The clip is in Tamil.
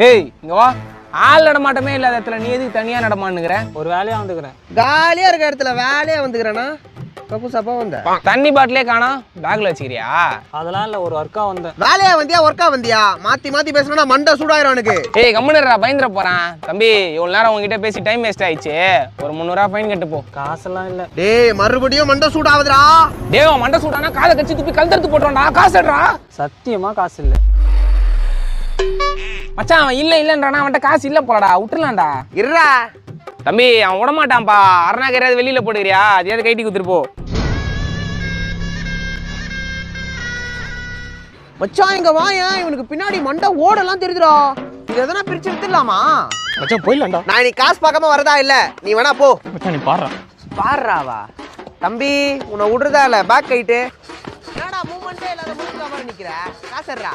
ஏய் இங்க வா. ஆள் நடமாட்டமே இல்லாத இடத்துல நீ எதுக்கு தனியா நடமான்னுங்கிற? ஒரு வேலையா வந்துக்கிறேன். காலியா இருக்க இடத்துல வேலையா வந்துக்கிறேனா? கப்பு சப்பா வந்த தண்ணி பாட்டிலே காணோம், பேக்ல வச்சுக்கிறியா? அதெல்லாம் இல்ல, ஒரு ஒர்க்கா வந்தேன். வேலையா வந்தியா ஒர்க்கா வந்தியா? மாத்தி மாத்தி பேசணும்னா மண்டை சூடாயிரும் எனக்கு. ஏய் கம்முனுடா, பயந்துற போறான். தம்பி இவ்வளவு நேரம் உங்ககிட்ட பேசி டைம் வேஸ்ட் ஆயிடுச்சு. ஒரு 300 ஃபைன் கட்டு போ. காசெல்லாம் இல்ல. டேய் மறுபடியும் மண்டை சூடாவுதுடா. டேய் மண்டை சூடானா காதை கச்சி துப்பி கழுத்தறுத்து போட்டுறா. காசு எடுறா. சத்தியமா காசு இல்ல மச்சான். அவன் இல்லன்றானா, அவன்கிட்ட காசு இல்ல போலடா, விட்டுலாம்டா. இருடா. தம்பி அவன் விட மாட்டான்ப்பா. அரணாக்கரையாவது வெளியில போடுறியா? அதையாவது கைட்டி குத்துட்டு போ. மச்சான் இங்க வாயா, இவனுக்கு பின்னாடி மண்டை ஓடலாம் தெரியுதுடா. இது எதனா பிரிச்சு வித்துடலாமா? மச்சான் போயிடலாம்டா. நான் நீ காசு பார்க்காம வரதா இல்ல, நீ வேணா போ. மச்சான் நீ பாடுறா. பாடுறாவா? தம்பி உன்னை விடுறதா இல்ல, பேக் கைட்டு. என்னடா மூமெண்டே இல்லாத முழுக்க மாதிரி நிக்கிற? காசுறா.